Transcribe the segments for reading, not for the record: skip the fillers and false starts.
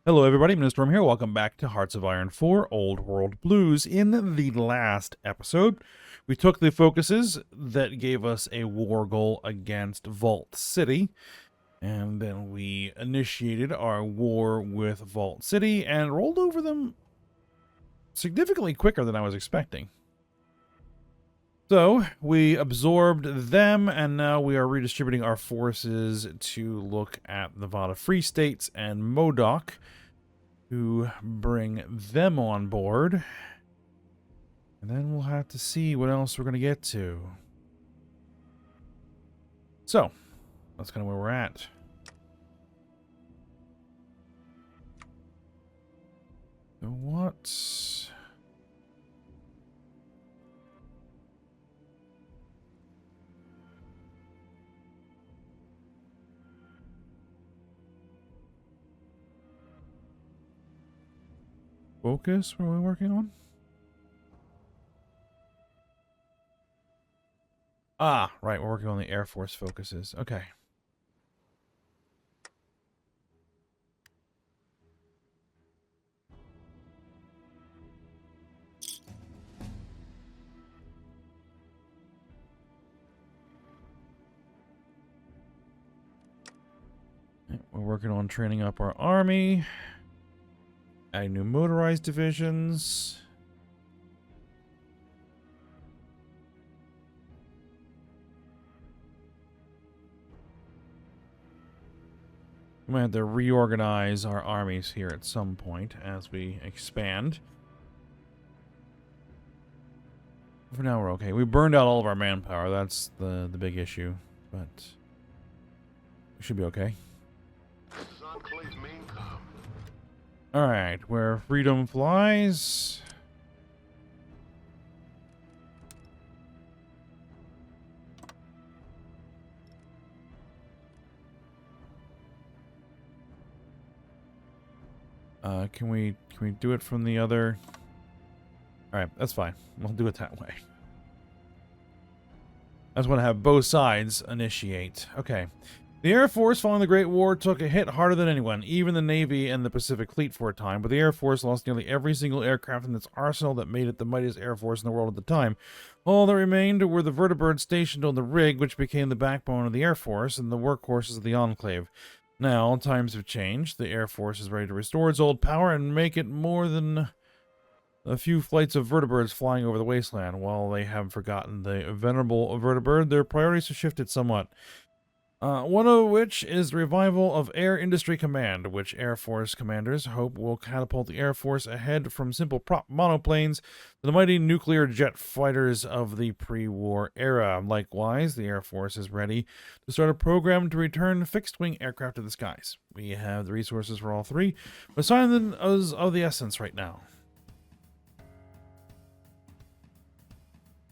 Hello everybody, Storm here. Welcome back to Hearts of Iron 4 Old World Blues. In the last episode, we took the focuses that gave us a war goal against Vault City, and then we initiated our war with Vault City and rolled over them significantly quicker than I was expecting. So, we absorbed them, and now we are redistributing our forces to look at Nevada Free States and MODOK to bring them on board. And then we'll have to see what else we're going to get to. So, that's kind of where we're at. So what... Focus, what are we working on? Ah, right, we're working on the Air Force focuses. Okay. We're working on training up our army, adding new motorized divisions. We might have to reorganize our armies here at some point as we expand. For now, we're okay. We burned out all of our manpower. That's the big issue, but we should be okay. This is Enclave's main com. All right, where freedom flies. Can we do it from the other? All right, that's fine. We'll do it that way. I just want to have both sides initiate. Okay. The Air Force, following the Great War, took a hit harder than anyone, even the Navy and the Pacific Fleet for a time, but the Air Force lost nearly every single aircraft in its arsenal that made it the mightiest Air Force in the world at the time. All that remained were the vertibirds stationed on the rig, which became the backbone of the Air Force, and the workhorses of the Enclave. Now, times have changed. The Air Force is ready to restore its old power and make it more than a few flights of vertibirds flying over the wasteland. While they have forgotten the venerable vertibird, their priorities have shifted somewhat. One of which is the revival of Air Industry Command, which Air Force commanders hope will catapult the Air Force ahead from simple prop monoplanes to the mighty nuclear jet fighters of the pre-war era. Likewise, the Air Force is ready to start a program to return fixed-wing aircraft to the skies. We have the resources for all three, but time is of the essence right now.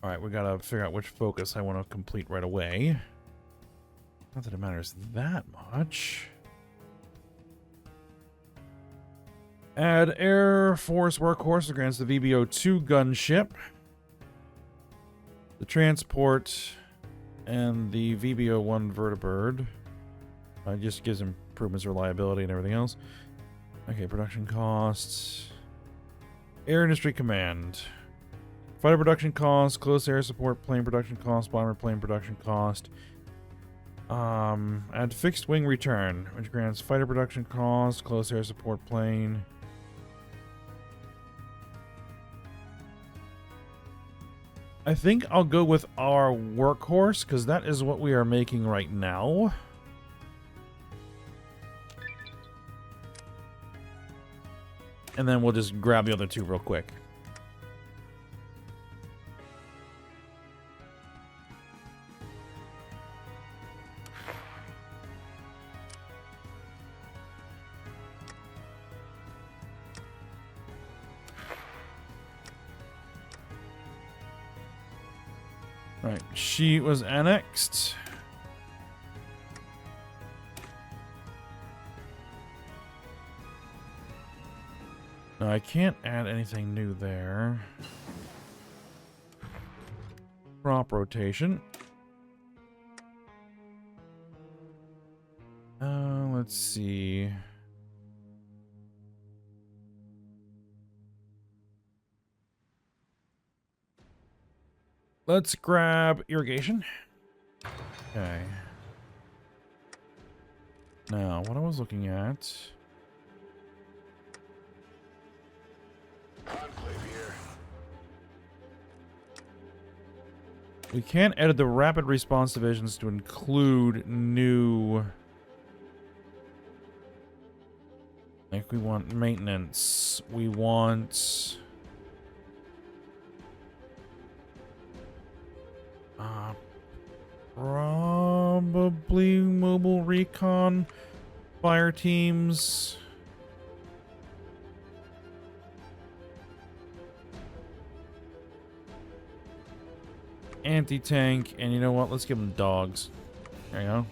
Alright, we gotta figure out which focus I want to complete right away. Not that it matters that much. Add Air Force workhorse grants the VBO-2 gunship, the transport, and the VBO-1 vertibird. Just gives improvements, reliability, and everything else. Okay, production costs. Air Industry Command. Fighter production cost, close air support plane production cost, bomber plane production cost. Add fixed wing return, which grants fighter production cost, close air support plane. I think I'll go with our workhorse, because that is what we are making right now. And then we'll just grab the other two real quick. Right, she was annexed. No, I can't add anything new there. Prop rotation. Let's see. Let's grab irrigation. Okay. Now, what I was looking at... Enclave here. We can't edit the rapid response divisions to include new... Like, we want maintenance. We want... Probably mobile recon, fire teams. Anti-tank, and you know what? Let's give them dogs. There you go.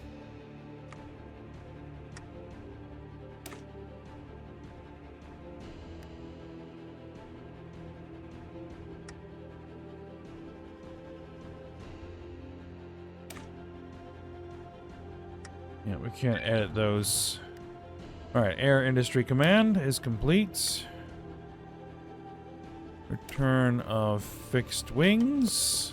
Yeah, we can't edit those. Alright, Air Industry Command is complete. Return of fixed wings.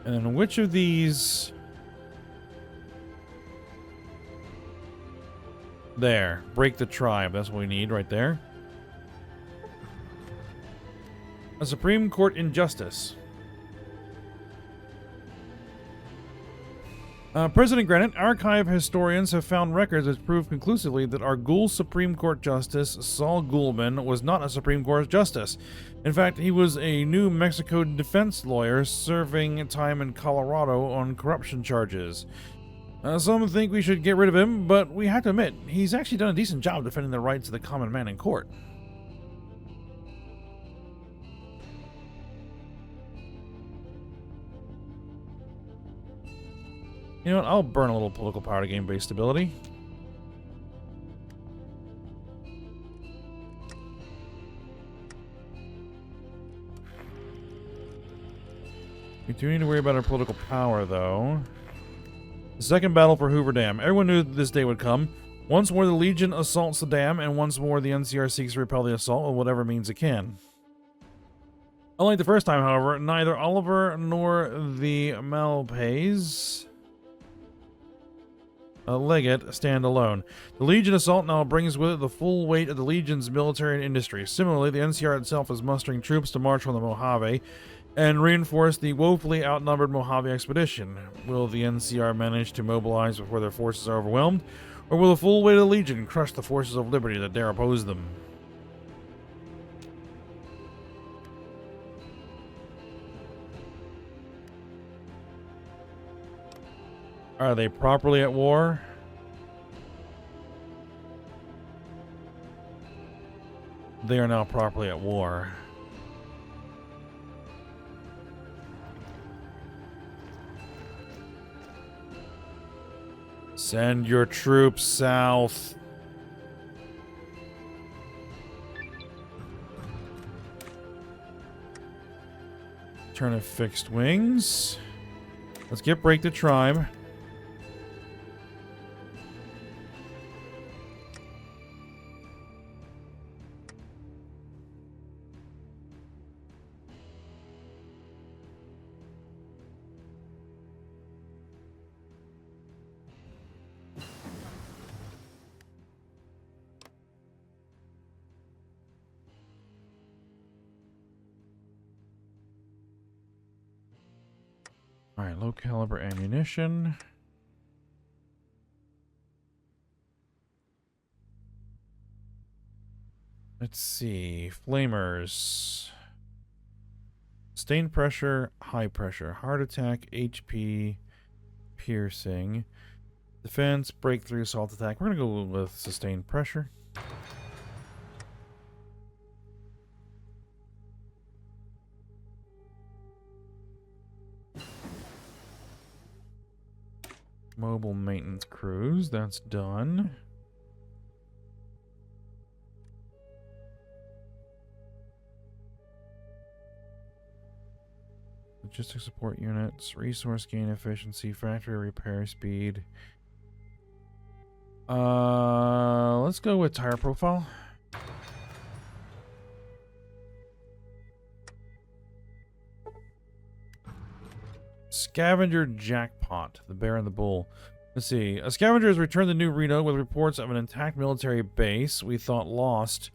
And then which of these... There. Break the tribe. That's what we need right there. A Supreme Court injustice. President Granite, archive historians have found records that prove conclusively that our Ghoul Supreme Court Justice, Saul Goulman, was not a Supreme Court Justice. In fact, he was a New Mexico defense lawyer serving time in Colorado on corruption charges. Some think we should get rid of him, but we have to admit, he's actually done a decent job defending the rights of the common man in court. You know what? I'll burn a little political power to gain base stability. We do need to worry about our political power, though. The second battle for Hoover Dam. Everyone knew that this day would come. Once more, the Legion assaults the dam, and once more, the NCR seeks to repel the assault with whatever means it can. Unlike the first time, however, neither Oliver nor the Malpays... Legate stand alone. The Legion assault now brings with it the full weight of the Legion's military and industry. Similarly, the NCR itself is mustering troops to march on the Mojave and reinforce the woefully outnumbered Mojave expedition. Will the NCR manage to mobilize before their forces are overwhelmed, or will the full weight of the Legion crush the forces of liberty that dare oppose them? Are they properly at war? They are now properly at war. Send your troops south. Turn of fixed wings. Let's get break the tribe. Alright, low caliber ammunition. Let's see. Flamers. Sustained pressure, high pressure. Heart attack, HP, piercing. Defense, breakthrough, assault attack. We're going to go with sustained pressure. Mobile maintenance crews, that's done. Logistic support units, resource gain efficiency, factory repair speed. Let's go with tire profile. Scavenger jackpot. The bear and the bull. Let's see. A scavenger has returned to New Reno with reports of an intact military base we thought lost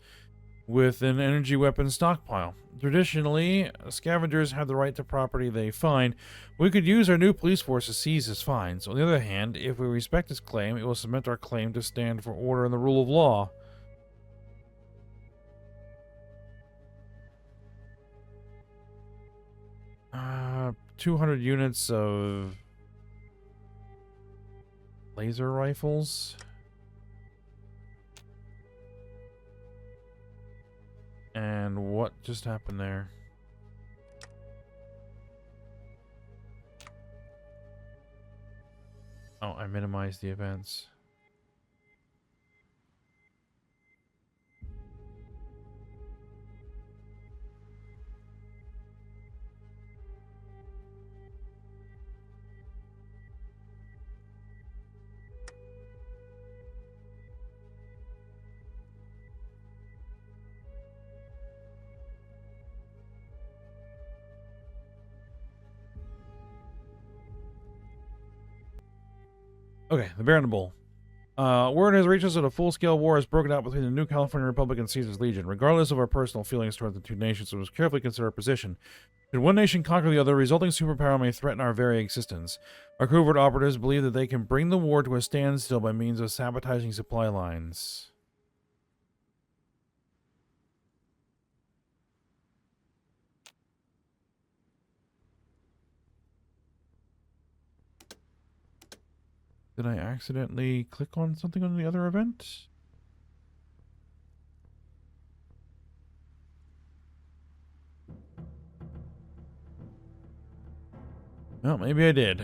with an energy weapon stockpile. Traditionally, scavengers have the right to property they find. We could use our new police force to seize his finds. On the other hand, if we respect his claim, it will cement our claim to stand for order and the rule of law. 200 units of laser rifles. And what just happened there? Oh, I minimized the events. Okay, the Bear and the Bull. Word has reached us that a full-scale war has broken out between the New California Republic and Caesar's Legion. Regardless of our personal feelings toward the two nations, we must carefully consider our position. Should one nation conquer the other, resulting superpower may threaten our very existence. Our covert operatives believe that they can bring the war to a standstill by means of sabotaging supply lines. Did I accidentally click on something on the other event? Well, maybe I did.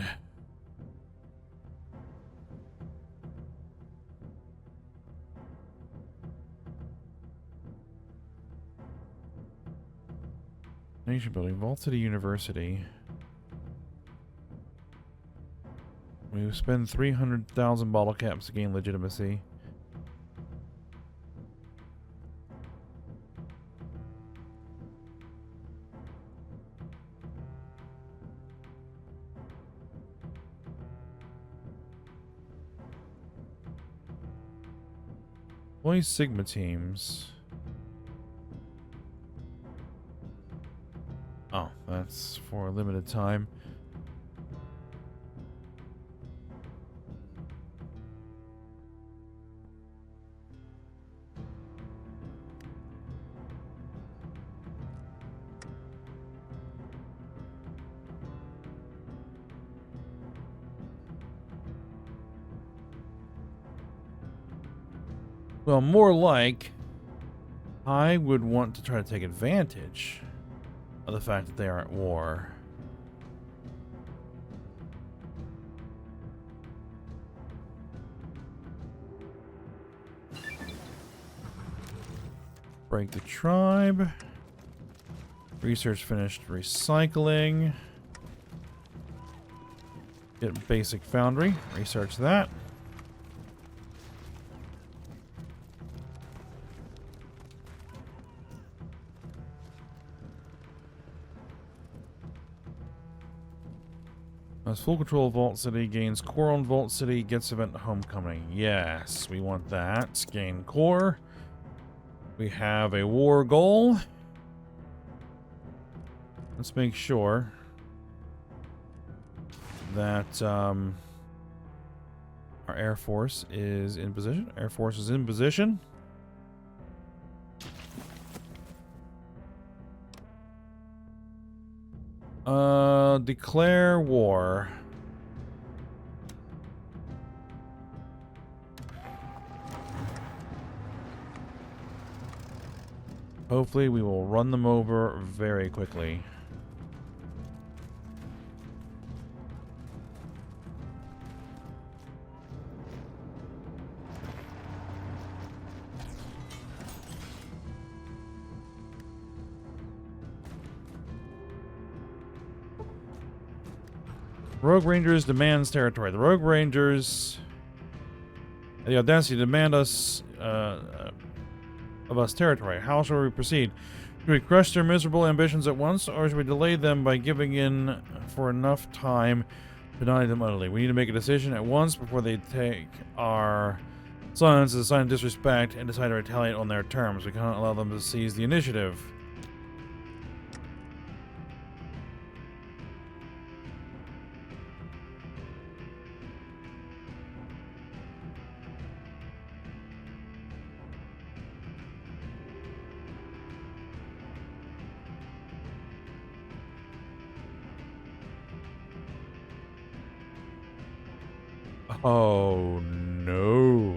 Nation building, Vault City University. We spend 300,000 bottle caps to gain legitimacy. Only Sigma teams. Oh, that's for a limited time. Well, more like, I would want to try to take advantage of the fact that they are at war. Break the tribe. Research finished recycling. Get basic foundry. Research that. Has full control of Vault City, gains core on Vault City, gets event homecoming. Yes, we want that. Gain core. We have a war goal. Let's make sure that our Air Force is in position. Air Force is in position. Declare war. Hopefully we will run them over very quickly. Rogue Rangers demands territory. The Rogue Rangers, the audacity to demand us of us territory. How shall we proceed? Should we crush their miserable ambitions at once, or should we delay them by giving in for enough time to deny them utterly? We need to make a decision at once before they take our silence as a sign of disrespect and decide to retaliate on their terms. We cannot allow them to seize the initiative. Oh no.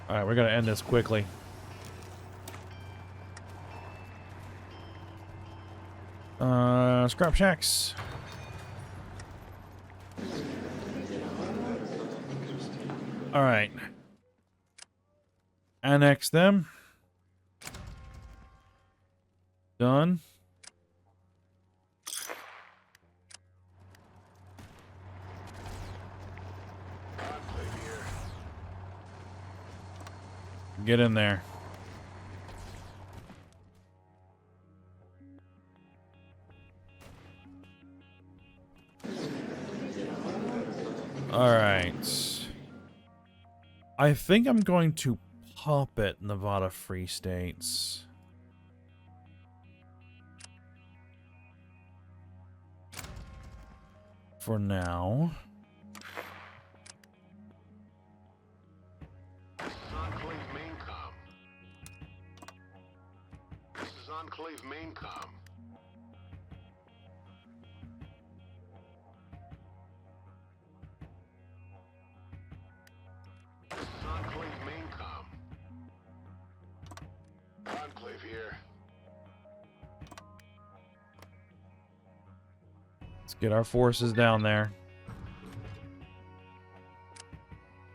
Alright, we're gonna end this quickly. Scrap shacks. Alright. Annex them. Done. Enclave here. Get in there. Alright. I think I'm going to pop it, Nevada Free States. For now. This is Enclave Maincom. This is Enclave Maincom. This is Enclave Maincom. Enclave here. Let's get our forces down there.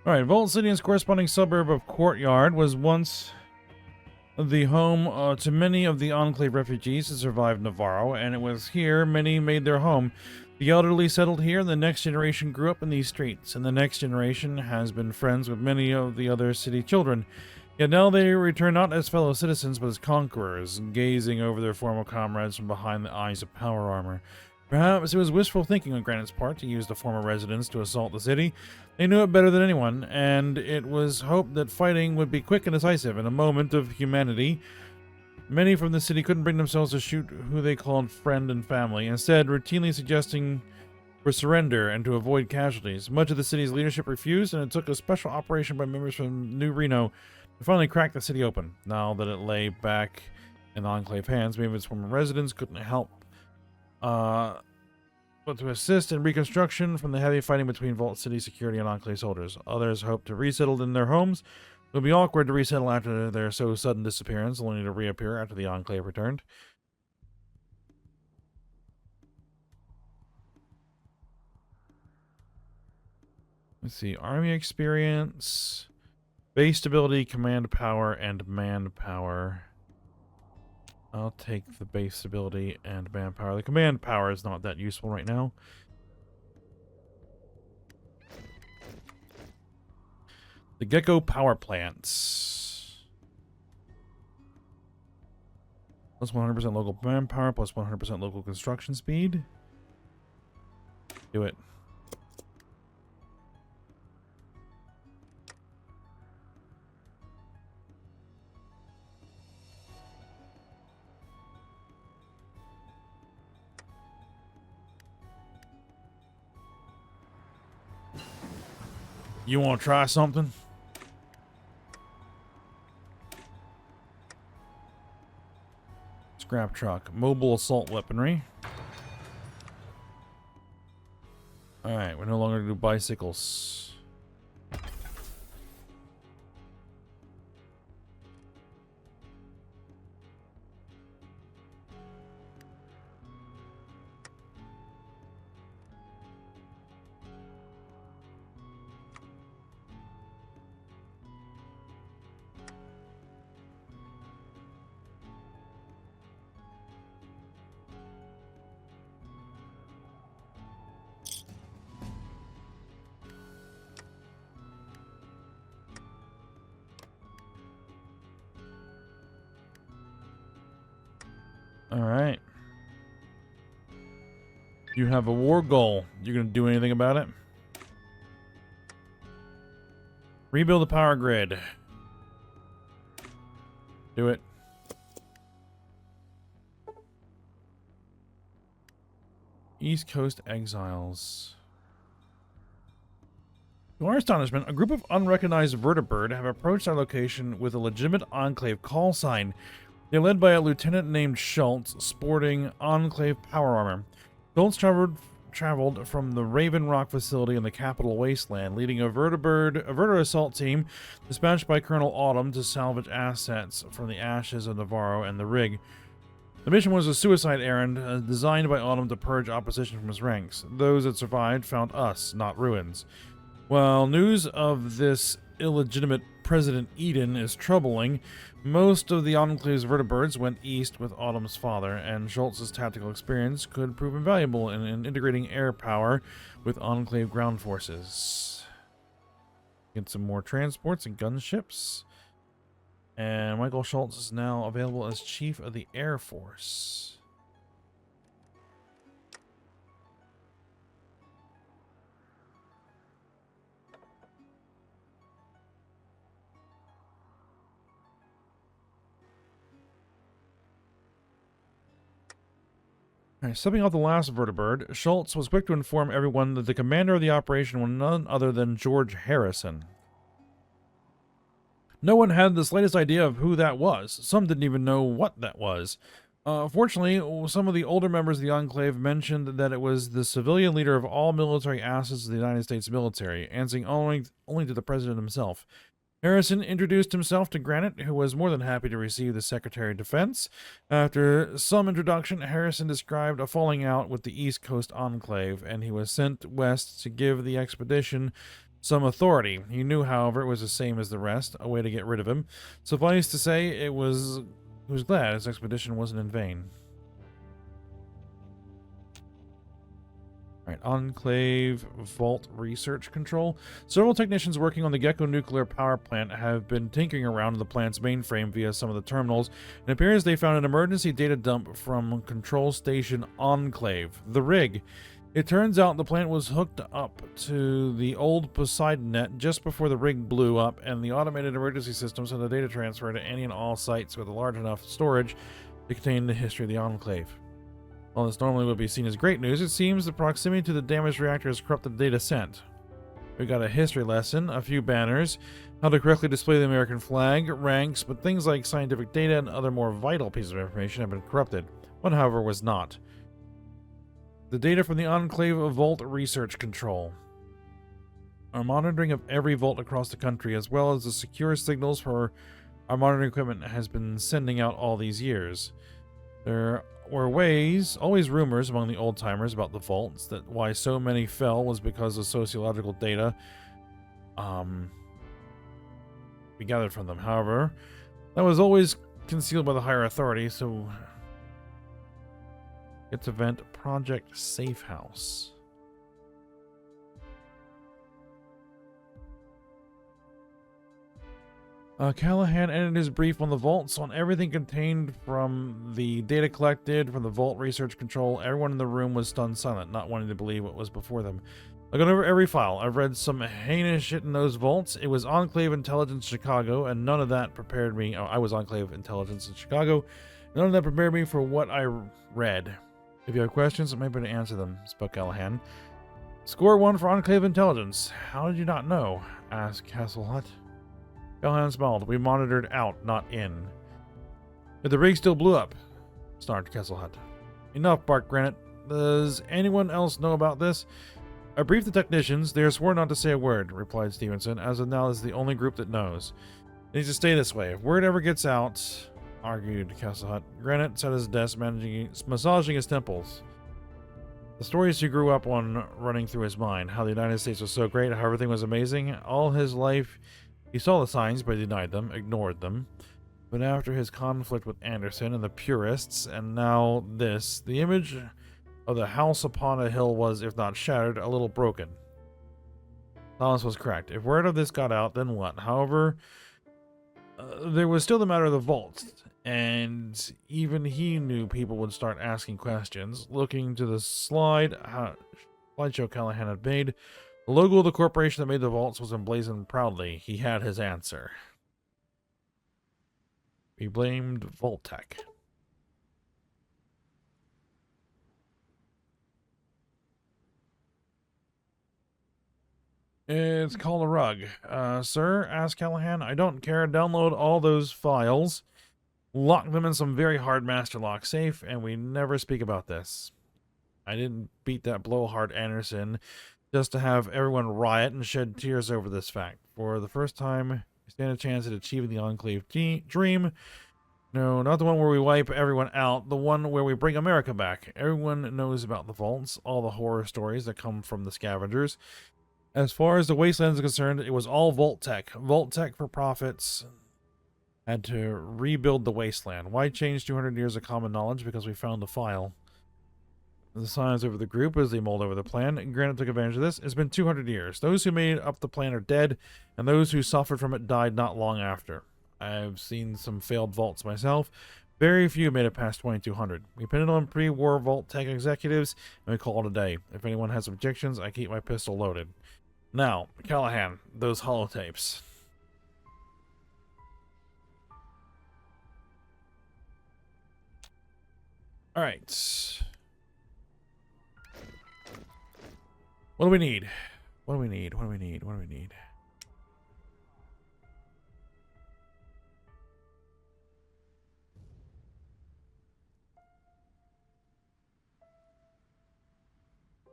Alright, Vault City and its corresponding suburb of Courtyard was once the home to many of the Enclave refugees who survived Navarro, and it was here many made their home. The elderly settled here, and the next generation grew up in these streets, and the next generation has been friends with many of the other city children. Yet now they return not as fellow citizens, but as conquerors, gazing over their former comrades from behind the eyes of power armor. Perhaps it was wishful thinking on Granite's part to use the former residents to assault the city. They knew it better than anyone, and it was hoped that fighting would be quick and decisive. In a moment of humanity, many from the city couldn't bring themselves to shoot who they called friend and family, instead routinely suggesting for surrender and to avoid casualties. Much of the city's leadership refused, and it took a special operation by members from New Reno to finally crack the city open. Now that it lay back in the Enclave hands, many of its former residents couldn't help but to assist in reconstruction from the heavy fighting between Vault City security and Enclave soldiers. Others hoped to resettle in their homes. It would be awkward to resettle after their so sudden disappearance, only to reappear after the Enclave returned. Let's see, army experience, base stability, command power, and manpower. I'll take the base stability and manpower. The command power is not that useful right now. The Gecko power plants. Plus 100% local manpower, plus 100% local construction speed. Do it. You want to try something? Scrap truck. Mobile assault weaponry. Alright, we're no longer going to do bicycles. Alright. You have a war goal. You're gonna do anything about it? Rebuild the power grid. Do it. East Coast exiles. To our astonishment, a group of unrecognized vertibird have approached our location with a legitimate Enclave call sign. They're led by a lieutenant named Schultz, sporting Enclave power armor. Schultz traveled from the Raven Rock facility in the Capital Wasteland, leading a vertibird assault team dispatched by Colonel Autumn to salvage assets from the ashes of Navarro and the rig. The mission was a suicide errand designed by Autumn to purge opposition from his ranks. Those that survived found us, not ruins. While news of this illegitimate President Eden is troubling, most of the Enclave's vertibirds went east with Autumn's father, and Schultz's tactical experience could prove invaluable in integrating air power with Enclave ground forces. Get some more transports and gunships. And Michael Schultz is now available as Chief of the Air Force. Stepping off the last vertibird, Schultz was quick to inform everyone that the commander of the operation was none other than George Harrison. No one had the slightest idea of who that was. Some didn't even know what that was. Fortunately, some of the older members of the Enclave mentioned that it was the civilian leader of all military assets of the United States military, answering only to the president himself. Harrison introduced himself to Granite, who was more than happy to receive the Secretary of Defense. After some introduction, Harrison described a falling out with the East Coast Enclave, and he was sent west to give the expedition some authority. He knew, however, it was the same as the rest, a way to get rid of him. Suffice to say, he was glad his expedition wasn't in vain. Alright, Enclave Vault Research Control. Several technicians working on the Gecko nuclear power plant have been tinkering around in the plant's mainframe via some of the terminals. It appears they found an emergency data dump from Control Station Enclave, the rig. It turns out the plant was hooked up to the old Poseidon net just before the rig blew up, and the automated emergency system sent the data transfer to any and all sites with a large enough storage to contain the history of the Enclave. While this normally would be seen as great news, it seems the proximity to the damaged reactor has corrupted the data sent. We got a history lesson, a few banners, how to correctly display the American flag, ranks, but things like scientific data and other more vital pieces of information have been corrupted. One, however, was not. The data from the Enclave Vault Research Control. Our monitoring of every vault across the country, as well as the secure signals for our monitoring equipment, has been sending out all these years. There were always rumors among the old-timers about the vaults, that why so many fell was because of sociological data we gathered from them. However, that was always concealed by the higher authority, so it's event Project Safe House. Callahan ended his brief on the vaults on everything contained from the data collected from the Vault Research Control. Everyone in the room was stunned silent, not wanting to believe what was before them. I got over every file. I've read some heinous shit in those vaults. It was Enclave Intelligence Chicago, and none of that prepared me. I was Enclave Intelligence in Chicago. None of that prepared me for what I read. If you have questions, I'm able to answer them, spoke Callahan. Score 1 for Enclave Intelligence. How did you not know? Asked Hasselhut. Callahan smiled. We monitored out, not in. But the rig still blew up, snarled Kesselhut. Enough, barked Granite. Does anyone else know about this? I briefed the technicians. They are sworn not to say a word, replied Stevenson. As of now, this is the only group that knows. It needs to stay this way. If word ever gets out, argued Kesselhut. Granite sat at his desk, massaging his temples. The stories he grew up on running through his mind. How the United States was so great, how everything was amazing. All his life, he saw the signs, but he denied them, ignored them. But after his conflict with Anderson and the purists, and now this, the image of the house upon a hill was, if not shattered, a little broken. Silence was cracked. If word of this got out, then what? However, There was still the matter of the vaults, and even he knew people would start asking questions. Looking to the slideshow Callahan had made, the logo of the corporation that made the vaults was emblazoned proudly. He had his answer. He blamed Vault-Tec. It's called a rug. Sir, asked Callahan. I don't care. Download all those files. Lock them in some very hard master lock safe, and we never speak about this. I didn't beat that blowhard Anderson just to have everyone riot and shed tears over this fact. For the first time, we stand a chance at achieving the Enclave dream. No, not the one where we wipe everyone out, the one where we bring America back. Everyone knows about the vaults, all the horror stories that come from the scavengers. As far as the Wasteland is concerned, it was all Vault-Tec. Vault-Tec for profits had to rebuild the Wasteland. Why change 200 years of common knowledge? Because we found the file. The signs over the group as they mold over the plan. Granite took advantage of this. It's been 200 years. Those who made up the plan are dead, and those who suffered from it died not long after. I've seen some failed vaults myself. Very few made it past 2200. We pinned on pre-war Vault-Tec executives, and we call it a day. If anyone has objections, I keep my pistol loaded. Now, Callahan, those holotapes. All right. What do we need? What do we need? What do we need? What do we need?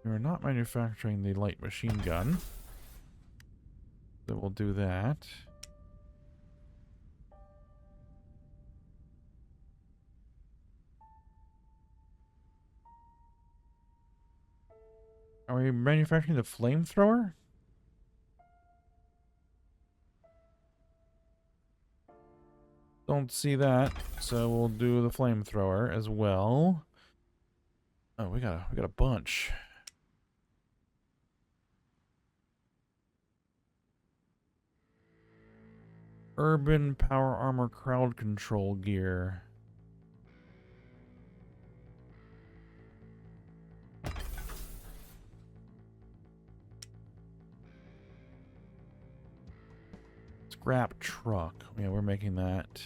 We're not manufacturing the light machine gun. So we'll do that. Are we manufacturing the flamethrower? Don't see that, so we'll do the flamethrower as well. Oh, we got a bunch. Urban power armor crowd control gear. Scrap truck. Yeah, we're making that.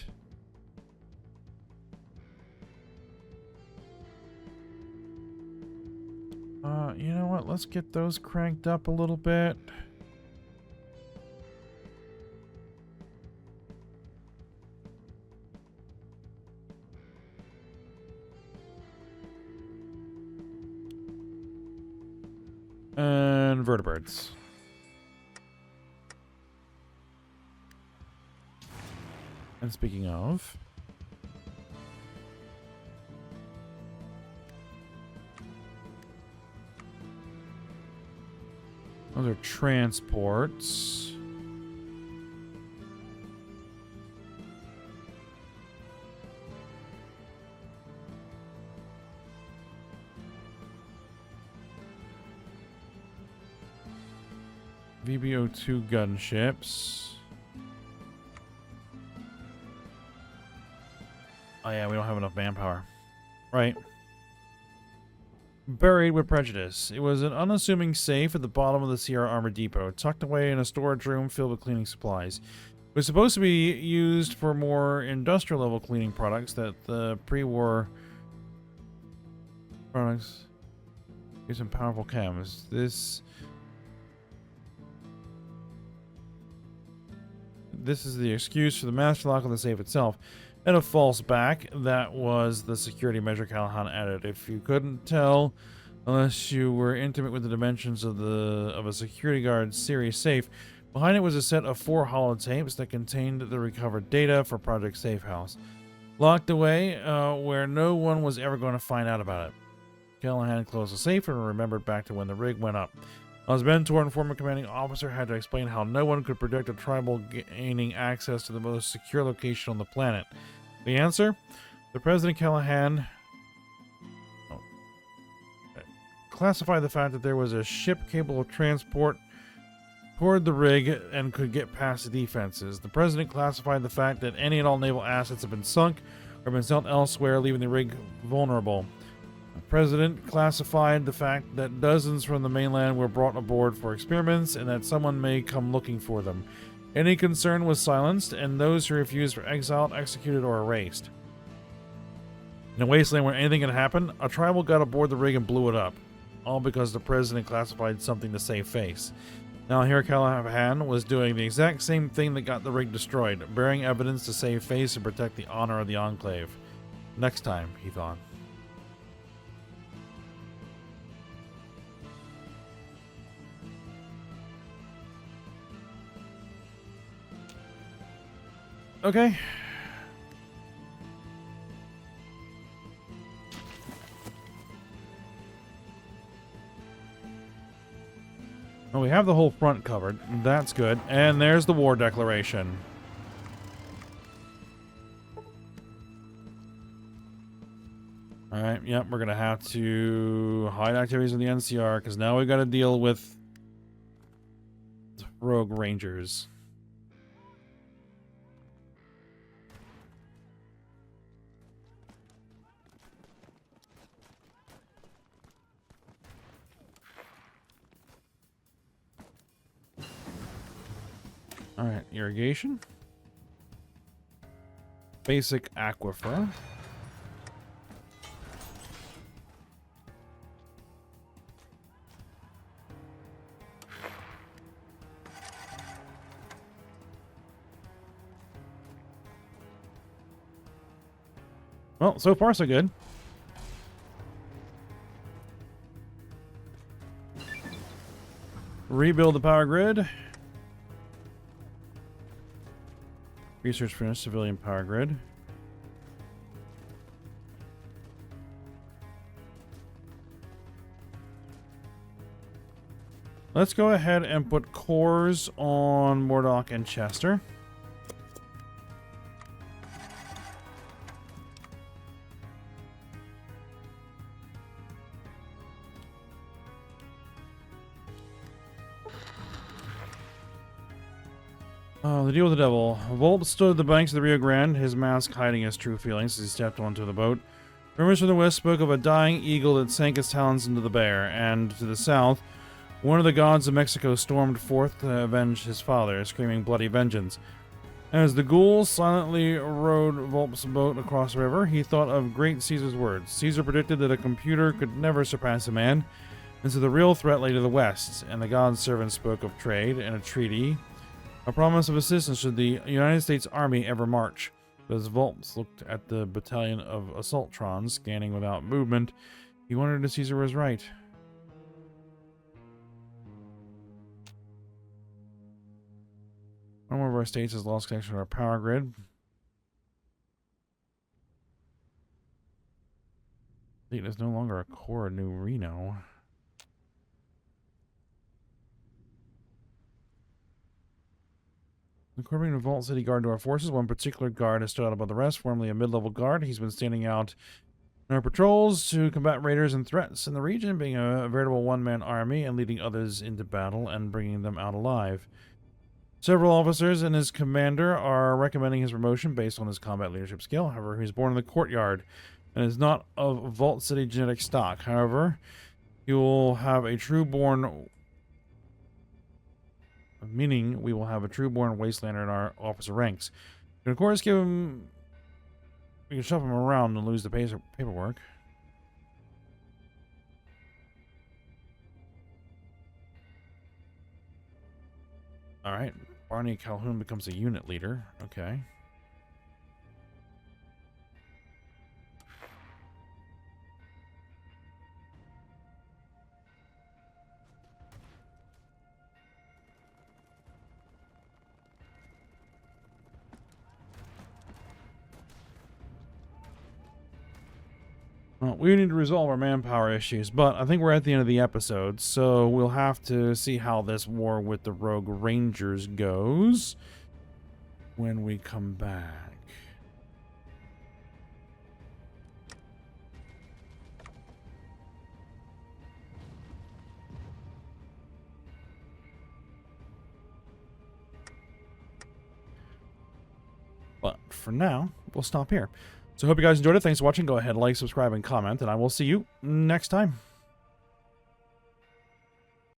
You know what? Let's get those cranked up a little bit. And vertebrates. And speaking of, those are transports. VBO2 gunships. Oh yeah, we don't have enough manpower. Right. Buried with prejudice. It was an unassuming safe at the bottom of the Sierra Armor Depot, tucked away in a storage room filled with cleaning supplies. It was supposed to be used for more industrial level cleaning products that the pre-war products use some powerful chems. This is the excuse for the master lock on the safe itself. And a false back. That was the security measure Callahan added. If you couldn't tell, unless you were intimate with the dimensions of a security guard series safe, behind it was a set of 4 holotapes that contained the recovered data for Project Safe House, locked away where no one was ever going to find out about it. Callahan closed the safe and remembered back to when the rig went up. As Mentor and former commanding officer had to explain how no one could predict a tribal gaining access to the most secure location on the planet. The answer? The President Callahan classified the fact that there was a ship capable of transport toward the rig and could get past the defenses. The president classified the fact that any and all naval assets have been sunk or been sent elsewhere, leaving the rig vulnerable. The president classified the fact that dozens from the mainland were brought aboard for experiments and that someone may come looking for them. Any concern was silenced, and those who refused were exiled, executed, or erased. In a wasteland where anything can happen, a tribal got aboard the rig and blew it up. All because the president classified something to save face. Now here Callahan was doing the exact same thing that got the rig destroyed, bearing evidence to save face and protect the honor of the Enclave. Next time, he thought. Okay. Well, we have the whole front covered. That's good. And there's the war declaration. Alright, yep, we're going to have to hide activities in the NCR because now we've got to deal with rogue rangers. Alright, irrigation. Basic aquifer. Well, so far so good. Rebuild the power grid. Research for a civilian power grid. Let's go ahead and put cores on Mordok and Chester. The deal with the devil. Volp stood at the banks of the Rio Grande, his mask hiding his true feelings as he stepped onto the boat. Rumors from the west spoke of a dying eagle that sank its talons into the bear, and to the south, one of the gods of Mexico stormed forth to avenge his father, screaming bloody vengeance. As the ghouls silently rowed Volp's boat across the river, he thought of great Caesar's words. Caesar predicted that a computer could never surpass a man, and so the real threat lay to the west, and the god's servant spoke of trade and a treaty, a promise of assistance should the United States Army ever march. But as Volps looked at the battalion of assaultrons scanning without movement, he wondered if Caesar was right. One more of our states has lost connection to our power grid. It is no longer a core of New Reno. According to Vault City Guard to our forces, one particular guard has stood out above the rest, formerly a mid-level guard. He's been standing out in our patrols to combat raiders and threats in the region, being a veritable one-man army and leading others into battle and bringing them out alive. Several officers and his commander are recommending his promotion based on his combat leadership skill. However, he was born in the courtyard and is not of Vault City genetic stock. However, he will have a true-born... meaning we will have a true-born wastelander in our officer ranks. We can, of course, give him... we can shove him around and lose the paperwork. Alright. Barney Calhoun becomes a unit leader. Okay. Well, we need to resolve our manpower issues, but I think we're at the end of the episode, so we'll have to see how this war with the Rogue Rangers goes when we come back. But for now, we'll stop here. So I hope you guys enjoyed it. Thanks for watching. Go ahead, like, subscribe, and comment, and I will see you next time.